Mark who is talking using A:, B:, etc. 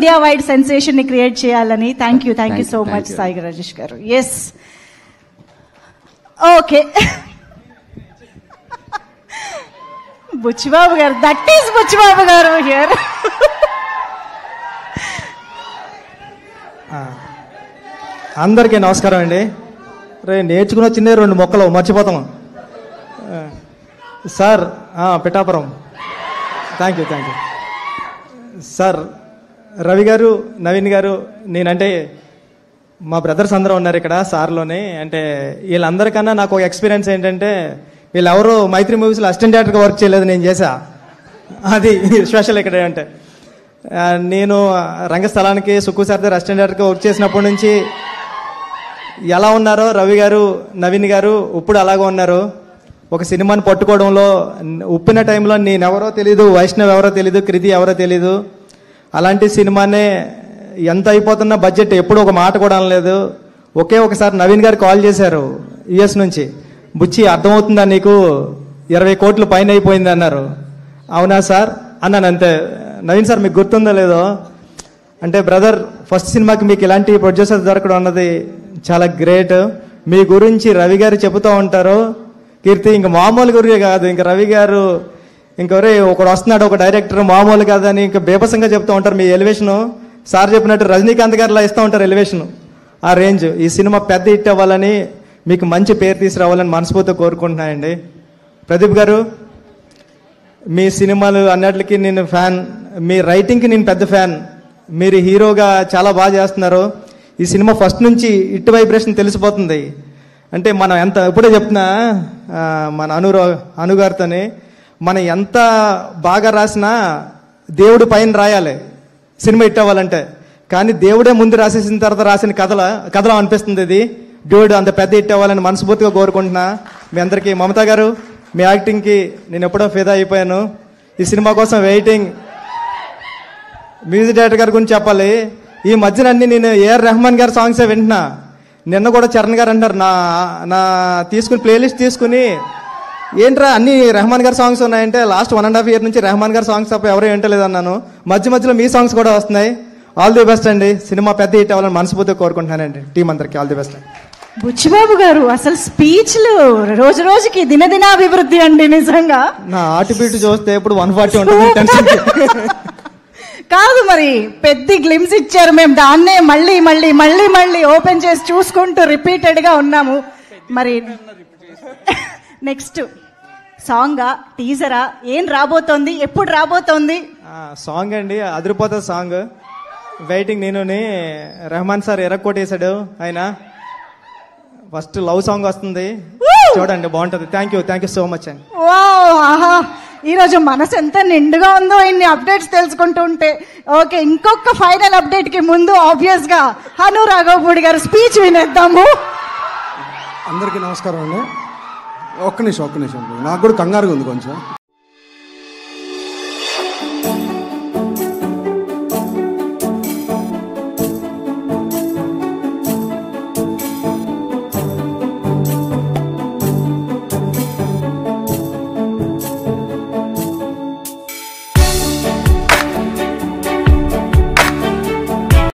A: India wide sensation ని create చేయాలని. Thank you so much Sai Rajesh గారు. Yes, okay. బుచ్చిబాబు గారు, దట్ ఈస్ బుచ్చిబాబు గారు హియర్.
B: అందరికీ నమస్కారం అండి. నేర్చుకున్న చిన్న 2 మొక్కలు మర్చిపోతాము sir. Pithapuram. Thank you sir. Ravi గారు, నవీన్ గారు, నేనంటే మా బ్రదర్స్ అందరూ ఉన్నారు ఇక్కడ సార్లోనే. అంటే వీళ్ళందరికన్నా నాకు ఒక ఎక్స్పీరియన్స్ ఏంటంటే, వీళ్ళెవరూ మైత్రి మూవీస్లో అసిస్టెంట్ డైరెక్టర్గా వర్క్ చేయలేదు, నేను చేశా. అది స్పెషల్ ఇక్కడ. అంటే నేను రంగస్థలానికి సుక్కు సార్ దగ్గర అసిస్టెంట్ డైరెక్టర్గా వర్క్ చేసినప్పటి నుంచి ఎలా ఉన్నారో రవి గారు, నవీన్ గారు ఇప్పుడు అలాగే ఉన్నారు. ఒక సినిమాని పట్టుకోవడంలో ఉప్పిన టైంలో నేనెవరో తెలీదు, వైష్ణవ్ ఎవరో తెలీదు, కృతి ఎవరో తెలీదు. అలాంటి సినిమానే ఎంత అయిపోతున్నా బడ్జెట్ ఎప్పుడు ఒక మాట కూడా అనలేదు. ఒకసారి నవీన్ గారు కాల్ చేశారు యుఎస్ నుంచి. బుచ్చి అర్థమవుతుందా నీకు, 20 కోట్లు పైన అయిపోయింది అన్నారు. అవునా సార్ అన్నాను. అంతే. నవీన్ సార్ మీకు గుర్తుందో లేదో అంటే, బ్రదర్ ఫస్ట్ సినిమాకి మీకు ఇలాంటి ప్రొడ్యూసర్ దొరకడం అన్నది చాలా గ్రేట్. మీ గురించి రవి గారు చెబుతూ ఉంటారు. కీర్తి ఇంక మామూలు గురి కాదు, ఇంకా రవి గారు ఇంకొరే ఒకడు వస్తున్నాడు, ఒక డైరెక్టర్ మామూలు కాదని ఇంకా బేపసంగా చెప్తూ ఉంటారు. మీ ఎలివేషను సార్ చెప్పినట్టు రజనీకాంత్ గారిలా ఇస్తూ ఉంటారు ఎలివేషను, ఆ రేంజ్. ఈ సినిమా పెద్ద హిట్ అవ్వాలని, మీకు మంచి పేరు తీసుకురావాలని మనస్ఫూర్తిగా కోరుకుంటున్నానండి. ప్రదీప్ గారు, మీ సినిమాలు అన్నిటికీ నేను ఫ్యాన్, మీ రైటింగ్కి నేను పెద్ద ఫ్యాన్. మీరు హీరోగా చాలా బాగా చేస్తున్నారు. ఈ సినిమా ఫస్ట్ నుంచి హిట్ వైబ్రేషన్ తెలిసిపోతుంది. అంటే మనం ఎంత, ఇప్పుడే చెప్తున్నా మన అనుగారితోని, మనం ఎంత బాగా రాసినా దేవుడు పైన రాయాలి సినిమా హిట్ అవ్వాలంటే. కానీ దేవుడే ముందు రాసేసిన తర్వాత రాసిన కథలో అనిపిస్తుంది ఇది. దేవుడు అంత పెద్ద హిట్ అవ్వాలని మనస్ఫూర్తిగా కోరుకుంటున్నా. మీ అందరికీ, మమతా గారు మీ యాక్టింగ్కి నేను ఎప్పుడో ఫిదా అయిపోయాను. ఈ సినిమా కోసం వెయిటింగ్. మ్యూజిక్ డైరెక్టర్ గారి గురించి చెప్పాలి. ఈ మధ్యన అన్ని నేను ఏఆర్ రెహమాన్ గారి సాంగ్సే వింటున్నా. నిన్న కూడా చరణ్ గారు అంటారు, నా తీసుకుని ప్లేలిస్ట్ తీసుకుని, ఏంట్రా అన్ని రెహమాన్ గారి సాంగ్స్ ఉన్నాయంటే, లాస్ట్ 1.5 year నుంచి రెహమాన్ గారి సాంగ్స్ తప్ప ఎవరూ వింటలేదు అన్నాను. మధ్యలో మీ సాంగ్స్ కూడా వస్తున్నాయి. ఆల్ ది బెస్ట్ అండి. సినిమా పెద్ద హిట్ అవ్వాలని మనస్ఫూర్తిగా కోరుకుంటున్నానండి. టీం అందరికీ ఆల్ ది బెస్ట్.
A: బుచ్చిబాబు గారు అసలు స్పీచ్లు రోజు రోజుకి దినదినాభివృద్ధి అండి. నిజంగా
B: నా ఆర్టిబీట్ చూస్తే ఇప్పుడు 140 ఉంటుంది.
A: కాదు, మరి పెద్ద గ్లిమ్స్ ఇచ్చారు. మేము దాన్నే మళ్ళీ మళ్ళీ మళ్ళీ మళ్ళీ ఓపెన్ చేసి చూసుకుంటూ రిపీటెడ్ గా ఉన్నాము. మరి నెక్స్ట్ సాంగా, టీజరా, ఏం రాబోతోంది, ఎప్పుడు రాబోతోంది?
B: సాంగ్ అండి, అదిరిపోతుంది సాంగ్. వెయిటింగ్. నేను రెహమాన్ సార్ ఎరక్కొట్టేశాడు. ఆయన ఫస్ట్ లవ్ సాంగ్ వస్తుంది, చూడండి బాగుంటుంది. థ్యాంక్ యూ సో మచ్ అండి.
A: ఈరోజు మనసు ఎంత నిండుగా ఉందో ఇన్ని అప్డేట్స్ తెలుసుకుంటూ ఉంటే. ఓకే, ఇంకొక ఫైనల్ అప్డేట్ కి ముందు ఆబ్వియస్ గా హను రాఘవపూడి గారు స్పీచ్ వినేద్దాము.
C: అందరికీ నమస్కారం అండి. ఒక్క నిమిషం నాకు కూడా కంగారుగా ఉంది కొంచెం.